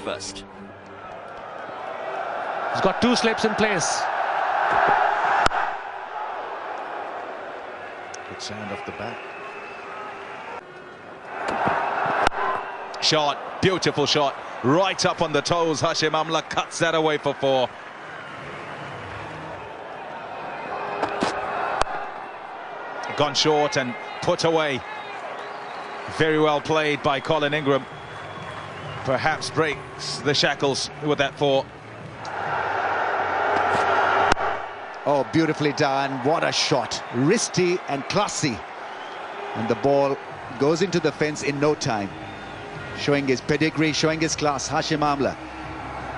first. He's got two slips in place. Good sound off the bat. Shot, beautiful shot, right up on the toes. Hashim Amla cuts that away for 4. Gone short and put away. Very well played by Colin Ingram. Perhaps breaks the shackles with that 4. Oh, beautifully done. What a shot. Wristy and classy. And the ball goes into the fence in no time. Showing his pedigree, showing his class. Hashim Amla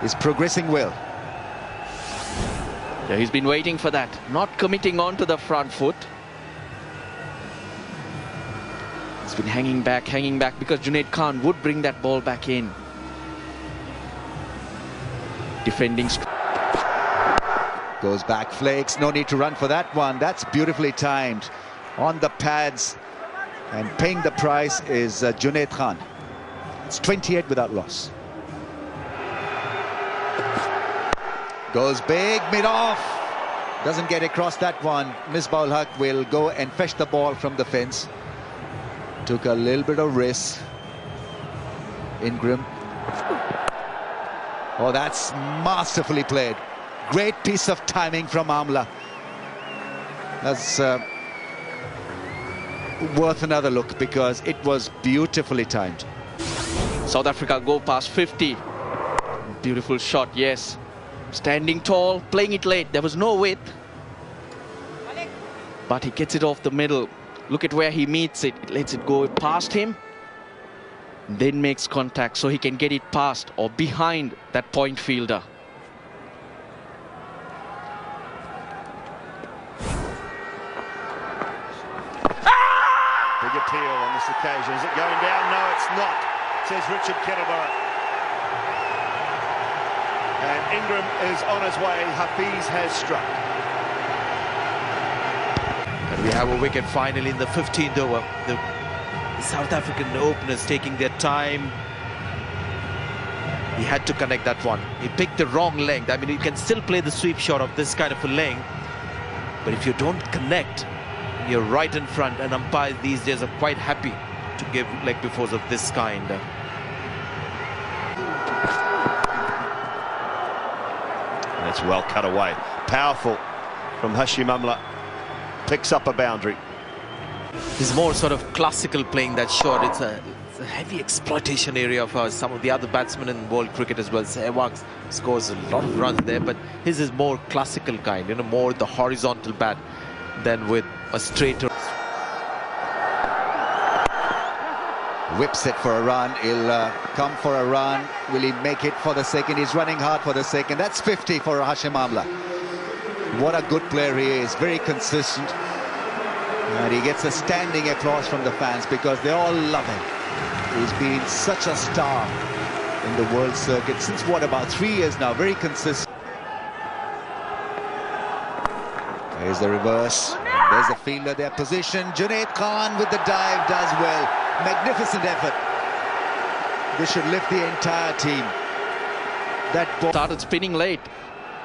is progressing well. Yeah, he's been waiting for that. Not committing on to the front foot. He's been hanging back because Junaid Khan would bring that ball back in. Defending. Goes back, flakes. No need to run for that one. That's beautifully timed. On the pads. And paying the price is Junaid Khan. It's 28 without loss. Goes big, mid-off. Doesn't get across that one. Misbah Haq will go and fetch the ball from the fence. Took a little bit of risk. Ingram. Oh, that's masterfully played. Great piece of timing from Amla. That's worth another look because it was beautifully timed. South Africa go past 50. Beautiful shot, yes. Standing tall, playing it late. There was no width. But he gets it off the middle. Look at where he meets it. Lets it go past him. Then makes contact so he can get it past or behind that point fielder. Big appeal on this occasion. Is it going down? No, it's not, says Richard Kettleborough. And Ingram is on his way. Hafiz has struck. And we have a wicket finally in the 15th over. The South African openers taking their time. He had to connect that one. He picked the wrong length. I mean, you can still play the sweep shot of this kind of a length, but if you don't connect, you're right in front, and umpires these days are quite happy to give leg befores of this kind. That's well cut away. Powerful from Hashim Amla. Picks up a boundary. He's more sort of classical playing that shot. It's a heavy exploitation area for some of the other batsmen in world cricket as well. Sehwag scores a lot of runs there, but his is more classical kind, you know, more the horizontal bat than with a straighter. Whips it for a run. He'll come for a run. Will he make it for the second? He's running hard for the second. That's 50 for Hashim Amla. What a good player he is. Very consistent. And he gets a standing applause from the fans because they all love him. He's been such a star in the world circuit since, what, about 3 years now. Very consistent. There's the reverse. There's the fielder, their position. Junaid Khan with the dive does well. Magnificent effort. This should lift the entire team. That ball Started spinning late.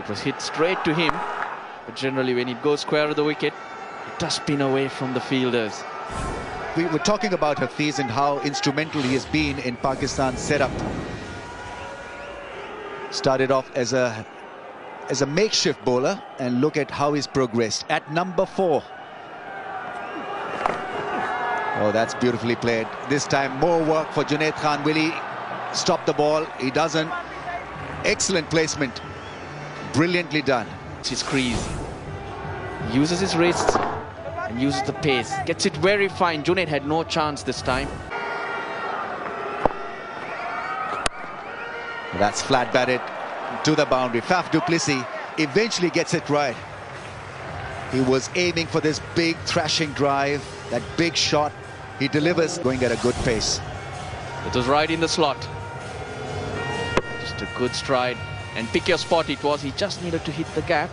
It was hit straight to him. But generally, when it goes square of the wicket, it does spin away from the fielders. We were talking about Hafiz and how instrumental he has been in Pakistan's setup. Started off as a makeshift bowler, and look at how he's progressed at number 4. Oh, that's beautifully played. This time more work for Junaid Khan. Will he stop the ball? He doesn't. Excellent placement. Brilliantly done. His crease. Uses his wrists and uses the pace. Gets it very fine. Junaid had no chance this time. That's flat batted to the boundary. Faf du Plessis eventually gets it right. He was aiming for this big thrashing drive, that big shot. He delivers, going at a good pace. It was right in the slot. Just a good stride. And pick your spot it was. He just needed to hit the gap.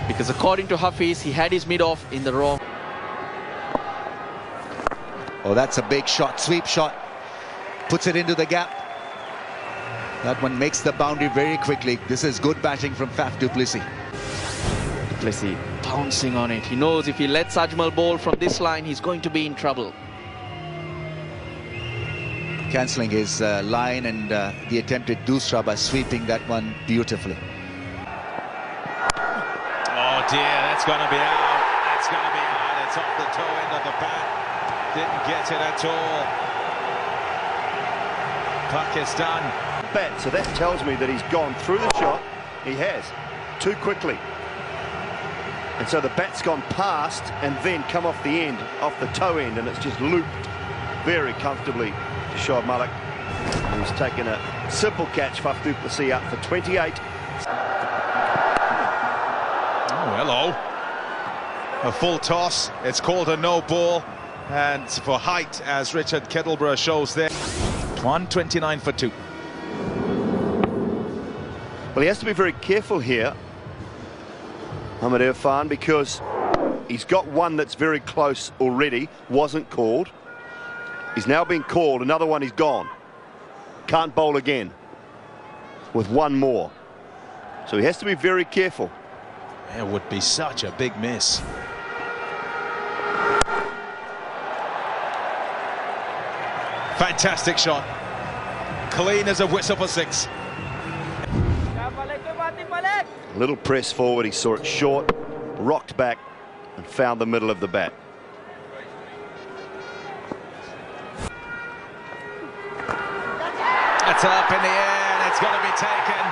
Because according to Hafiz, he had his mid-off in the wrong. Oh, that's a big shot, sweep shot. Puts it into the gap. That one makes the boundary very quickly. This is good batting from Faf du Plessis. Du Plessis pouncing on it. He knows if he lets Ajmal bowl from this line, he's going to be in trouble. Cancelling his line and the attempted dusra by sweeping that one beautifully. Oh dear, that's going to be out. That's going to be out. It's off the toe end of the bat. Didn't get it at all. Pakistan. Bat, so that tells me that he's gone through the shot. He has, too quickly. And so the bat's gone past and then come off the end, off the toe end, and it's just looped very comfortably to Shoaib Malik, who's taken a simple catch. Faf du Plessis up for 28. Oh, hello. A full toss. It's called a no ball. And for height, as Richard Kettleborough shows there. 129 for 2. Well, he has to be very careful here, Ahmed Irfan, because he's got one that's very close already, wasn't called. He's now been called, another one is gone. Can't bowl again with one more. So he has to be very careful. It would be such a big miss. Fantastic shot. Clean as a whistle for 6. A little press forward, he saw it short, rocked back and found the middle of the bat. It's up in the air and it's going to be taken.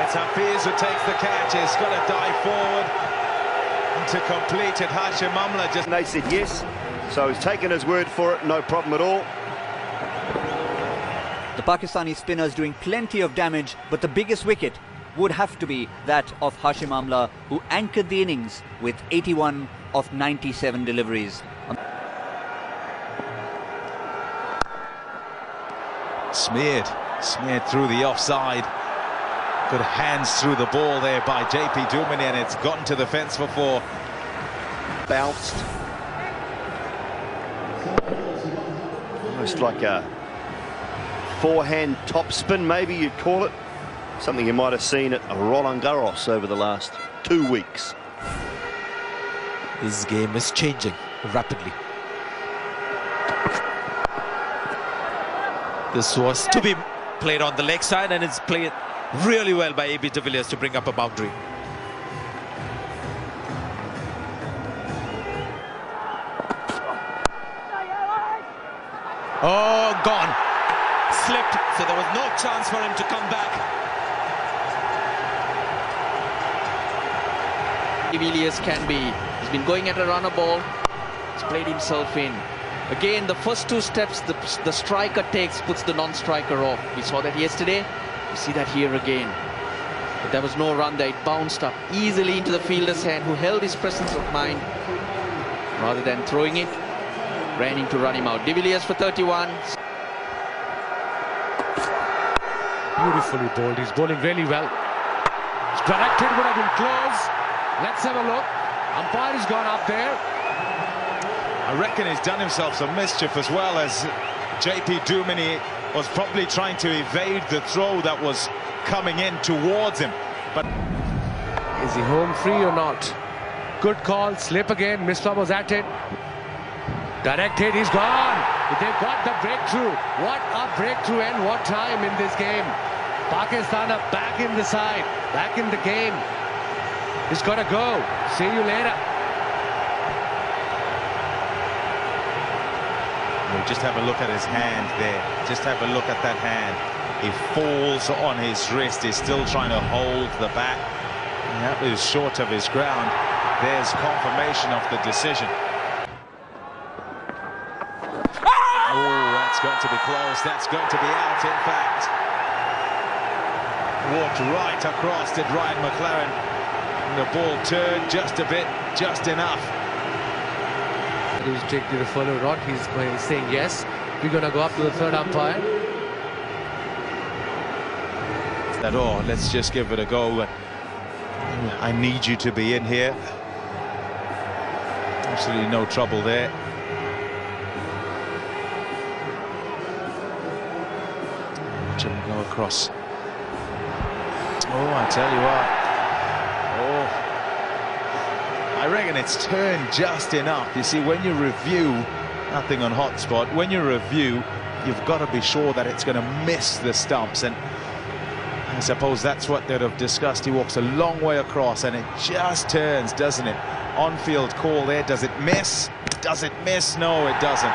It's Hafiz who takes the catch. He's got to dive forward to complete it. Hashim Amla just... And they said yes, so he's taken his word for it, no problem at all. The Pakistani spinners doing plenty of damage, but the biggest wicket would have to be that of Hashim Amla, who anchored the innings with 81 of 97 deliveries. Smeared through the offside. Good hands through the ball there by JP Dumini, and it's gotten to the fence for 4. Bounced. Almost like a forehand top spin, maybe you'd call it. Something you might have seen at Roland Garros over the last 2 weeks. This game is changing rapidly. This was to be played on the leg side, and it's played really well by AB de Villiers to bring up a boundary. Oh, gone. Slipped, so there was no chance for him to come back. De Villiers can be. He's been going at a runner ball. He's played himself in. Again, the first 2 steps the striker takes puts the non-striker off. We saw that yesterday. We see that here again. But there was no run there. It bounced up easily into the fielder's hand, who held his presence of mind. Rather than throwing it, ran in to run him out. De Villiers for 31. Beautifully bowled. He's bowling really well. Directed would have been close. Let's have a look. Umpire has gone up there. I reckon he's done himself some mischief, as well as JP Dumini was probably trying to evade the throw that was coming in towards him. But Is he home free or not? Good call. Slip again. Misbah was at it. Direct hit. He's gone. They've got the breakthrough. What a breakthrough, and what time in this game. Pakistan are back in the side, back in the game. He's got to go. See you later. just have a look at his hand there. Just have a look at that hand. He falls on his wrist. He's still trying to hold the bat. That was short of his ground. There's confirmation of the decision. Oh, that's going to be close. That's going to be out, in fact. Walked right across, did Ryan McLaren. And the ball turned just a bit, just enough. He's taking the follow rod. He's saying yes. We're going to go up to the third umpire. That all, let's just give it a go. I need you to be in here. Absolutely no trouble there. watch him go across. Oh, I tell you what. Oh, I reckon it's turned just enough. You see, when you review, nothing on hot spot, when you review, you've got to be sure that it's going to miss the stumps, and I suppose that's what they'd have discussed. He walks a long way across and it just turns, doesn't it? On-field call there. Does it miss? Does it miss? No, it doesn't.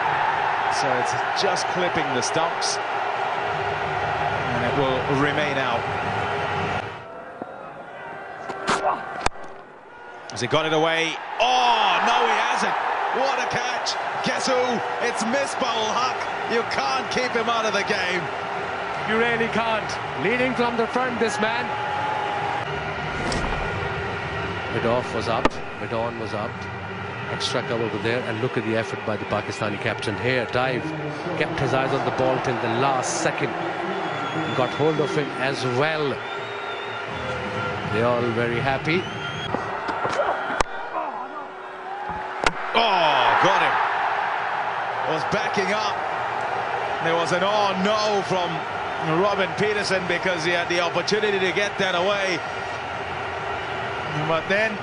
So it's just clipping the stumps and it will remain out. Has he got it away? Oh, no, he hasn't. What a catch. Guess who? It's Misbah-ul Haq. You can't keep him out of the game. You really can't. Leading from the front, this man. Mid-off was up. Mid-on was up. Extra cover over there. And look at the effort by the Pakistani captain here. Dive. Kept his eyes on the ball till the last second. He got hold of it as well. They're all very happy. Oh, got him. Was backing up. There was an oh no from Robin Peterson because he had the opportunity to get that away. But then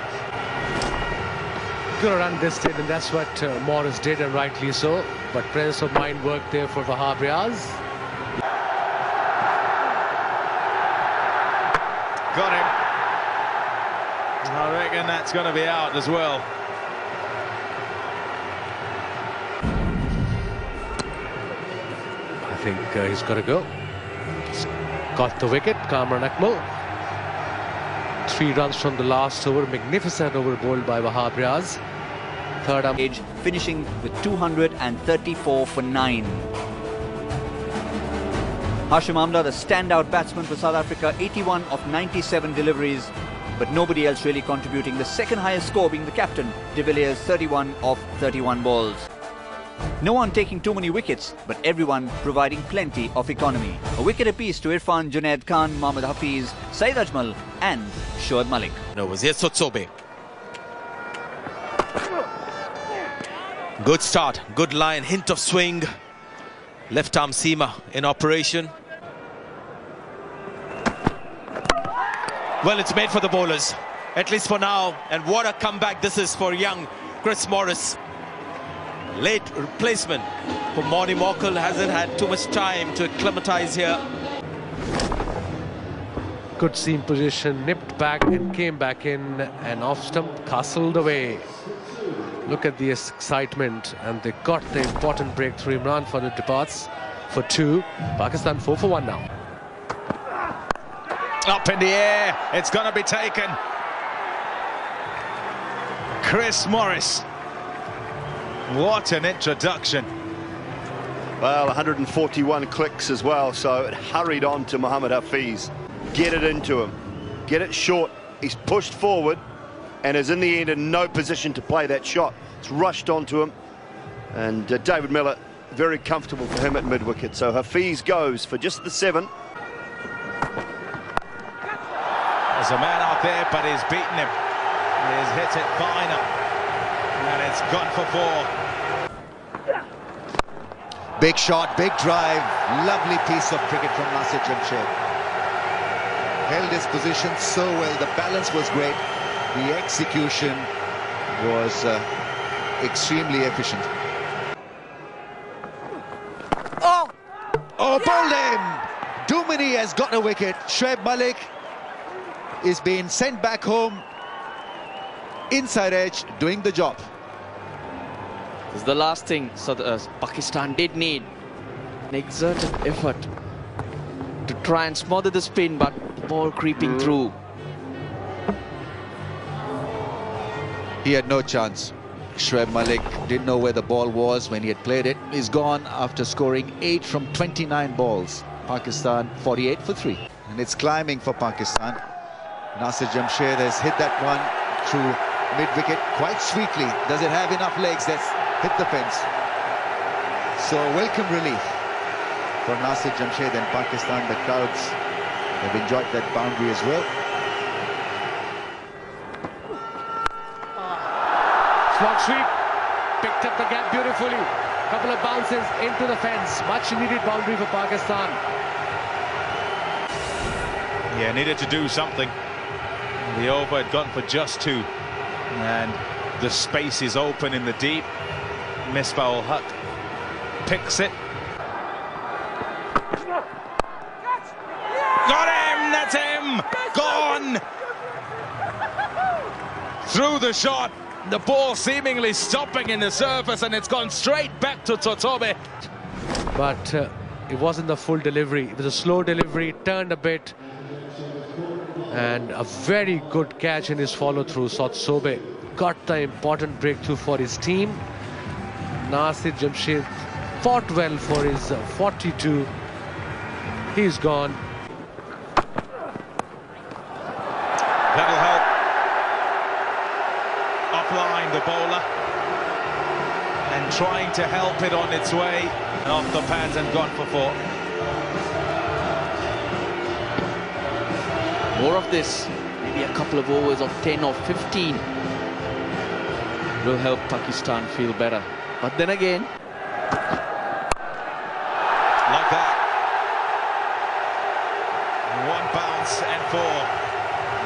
Could have run this did, and that's what Morris did, and rightly so. But presence of mind worked there for Wahab Riaz. got him. I reckon that's going to be out as well. I think he's got to go. He's got the wicket, Kamran Akmal. 3 runs from the last over. Magnificent over bowled by Wahab Riaz. Third Age finishing with 234 for 9. Hashim Amla, the standout batsman for South Africa, 81 of 97 deliveries, but nobody else really contributing. The second highest score being the captain, de Villiers, 31 of 31 balls. No one taking too many wickets, but everyone providing plenty of economy. A wicket apiece to Irfan, Junaid Khan, Mohammad Hafiz, Saeed Ajmal and Shoaib Malik. No, was here Sotsobe. Good start, good line, hint of swing. Left arm seamer in operation. Well, it's made for the bowlers, at least for now. And what a comeback this is for young Chris Morris. Late replacement for Mordy Morkel, hasn't had too much time to acclimatise here. good seam position, nipped back and came back in, and off stump castled away. Look at the excitement, and they got the important breakthrough. Imran for the departs for 2. Pakistan 4 for 1 now. Up in the air, it's going to be taken. Chris Morris. What an introduction. Well, 141 clicks as well, so it hurried on to Mohammad Hafiz. Get it into him. Get it short. He's pushed forward and is in the end in no position to play that shot. It's rushed onto him. And David Miller, very comfortable for him at mid-wicket. So Hafiz goes for just the 7. There's a man out there, but he's beaten him. He's hit it fine up. And it's gone for 4. Big shot, big drive, lovely piece of cricket from Nasir Jamshed. Held his position so well, the balance was great, the execution was extremely efficient. Oh, bowled him! Dumini has got a wicket. Shoaib Malik is being sent back home, inside edge, doing the job. This is the last thing Pakistan did need. An exerted effort to try and smother the spin, but the ball creeping through. He had no chance. Shoaib Malik didn't know where the ball was when he had played it. He's gone after scoring 8 from 29 balls. Pakistan 48 for 3. And it's climbing for Pakistan. Nasir Jamshed has hit that one through mid-wicket quite sweetly. Does it have enough legs? That's hit the fence. So welcome relief for Nasir Jamshed and Pakistan. The crowds have enjoyed that boundary as well. Slog sweep, picked up the gap beautifully. Couple of bounces into the fence. Much needed boundary for Pakistan. Yeah, needed to do something. The over had gone for just 2. And the space is open in the deep. Misbah-ul-Haq picks it. Got him! That's him! Gone! Through the shot. The ball seemingly stopping in the surface, and it's gone straight back to Totobe. But it wasn't the full delivery. It was a slow delivery, turned a bit. And a very good catch in his follow-through. Sotsobe got the important breakthrough for his team. Nasir Jamshid fought well for his 42. He's gone. That'll help. Offline the bowler. And trying to help it on its way. Off the pads and gone for 4. More of this, maybe a couple of overs of 10 or 15 will help Pakistan feel better. But then again, like that. 1 bounce and 4.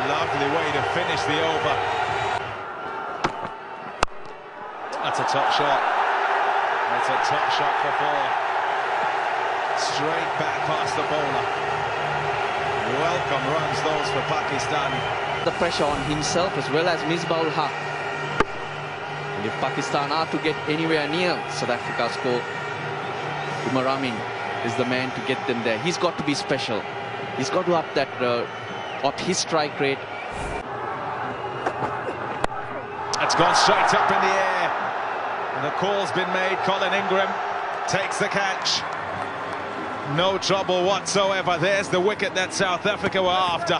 Lovely way to finish the over. That's a top shot. That's a top shot for 4. Straight back past the bowler. Welcome runs those for Pakistan. the pressure on himself as well as Misbah-ul-Haq. And if Pakistan are to get anywhere near South Africa's score, Umar Amin is the man to get them there. He's got to be special. He's got to up his strike rate. It's gone straight up in the air. And the call's been made. Colin Ingram takes the catch. No trouble whatsoever. There's the wicket that South Africa were after.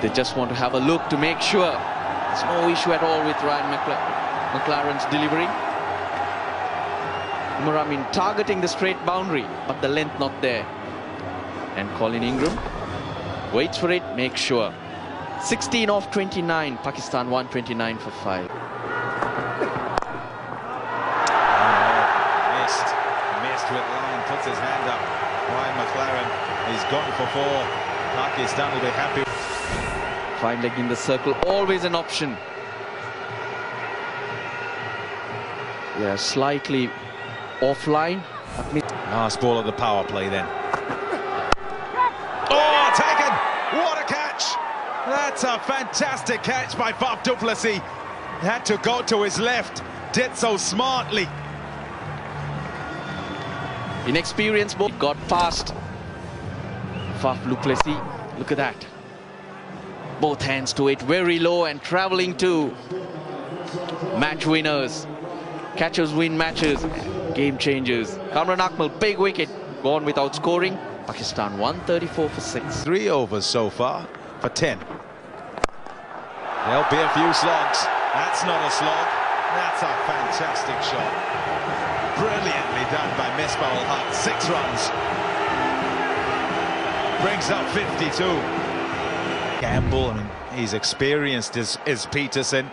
They just want to have a look to make sure there's no issue at all with Ryan McLaren's delivery. Umar Amin targeting the straight boundary, but the length not there. And Colin Ingram waits for it, makes sure. 16 off 29, Pakistan 129 for 5. Missed with line, puts his hand up. Ryan McLaren, he's gone for 4. Pakistan will be happy. 5 leg in the circle, always an option. Yeah, slightly offline. Last ball of the power play then. Oh, taken! What a catch! That's a fantastic catch by Faf du Plessis. Had to go to his left, did so smartly. Inexperienced ball, got past Faf du Plessis. Look at that. Both hands to it, very low and traveling to match winners. Catchers win matches, game changers. Kamran Akmal, big wicket, gone without scoring. Pakistan 134 for 6. 3 overs so far for 10. There'll be a few slogs. That's not a slog. That's a fantastic shot. Brilliantly done by Misbah-ul-Haq. 6 runs. Brings up 52. Gamble, I mean, he's experienced as Peterson.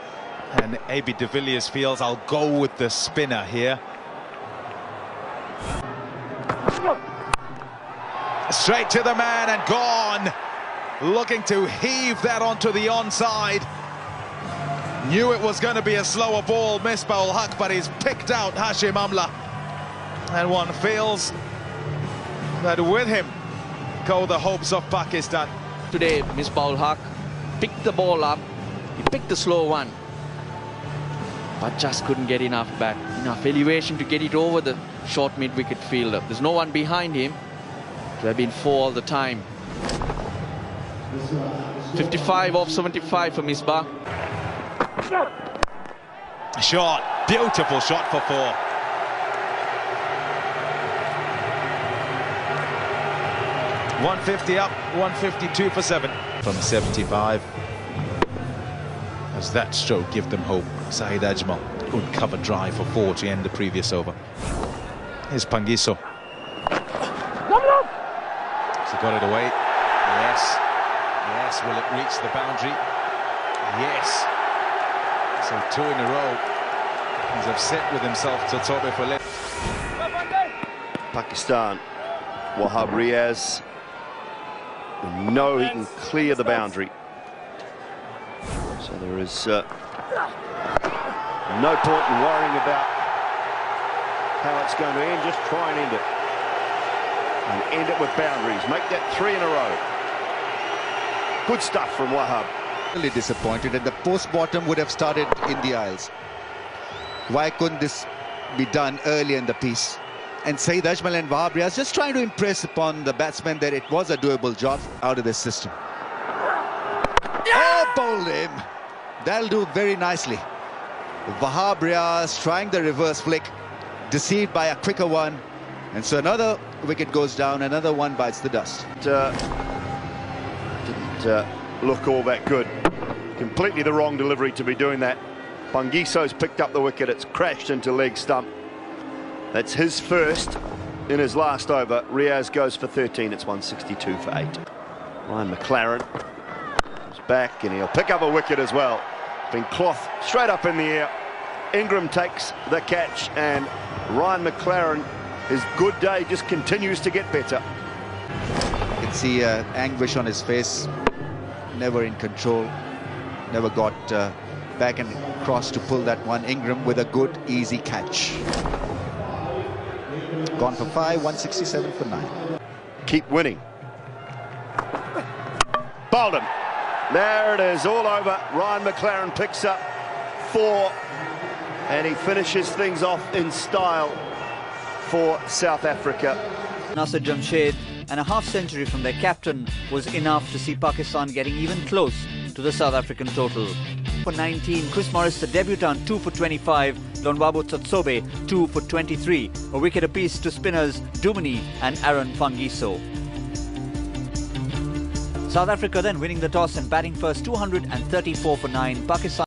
And A.B. de Villiers feels, I'll go with the spinner here. Straight to the man and gone. Looking to heave that onto the onside. Knew it was going to be a slower ball, Misbah-ul-Haq, but he's picked out Hashim Amla. And one feels that with him go the hopes of Pakistan. Today, Misbah-ul-Haq picked the ball up. He picked the slow one, but just couldn't get enough elevation to get it over the short mid-wicket fielder. There's no one behind him. There have been 4 all the time. 55 off 75 for Misbah. Shot, beautiful shot for 4. .150 up, 152 for 7 from 75. As that stroke give them hope. Saeed Ajmal, good cover drive for 4 to end the previous over. Here's Pangiso. Has he got it away? Yes. Yes, will it reach the boundary? Yes. So 2 in a row. He's upset with himself, Totobe, for left. Pakistan. Wahab Riaz. We know he can clear the boundary. So there is no point in worrying about how it's going to end. Just try and end it. And end it with boundaries. Make that 3 in a row. Good stuff from Wahab. Really disappointed, and the post bottom would have started in the aisles. Why couldn't this be done earlier in the piece? And Saeed Ajmal and Wahab Riaz just trying to impress upon the batsmen that it was a doable job out of this system. Oh, bowled him. That'll do very nicely. Wahab Riaz trying the reverse flick, deceived by a quicker one. And so another wicket goes down, another one bites the dust. Didn't look all that good. Completely the wrong delivery to be doing that. Pangiso's picked up the wicket, it's crashed into leg stump. That's his first in his last over. Riaz goes for 13, it's 162 for 8. Ryan McLaren is back and he'll pick up a wicket as well. Been cloth straight up in the air. Ingram takes the catch and Ryan McLaren, his good day just continues to get better. You can see anguish on his face, never in control, never got back and across to pull that one. Ingram with a good, easy catch. Gone for 5, 167 for 9. Keep winning. Bowled him. There it is, all over. Ryan McLaren picks up 4 and he finishes things off in style for South Africa. Nasir Jamshed and a half-century from their captain was enough to see Pakistan getting even close to the South African total. For 19, Chris Morris, the debutant, 2 for 25, Lonwabo Tsotsobe, 2 for 23. A wicket apiece to spinners Dumini and Aaron Pangiso. South Africa then winning the toss and batting first, 234 for 9. Pakistan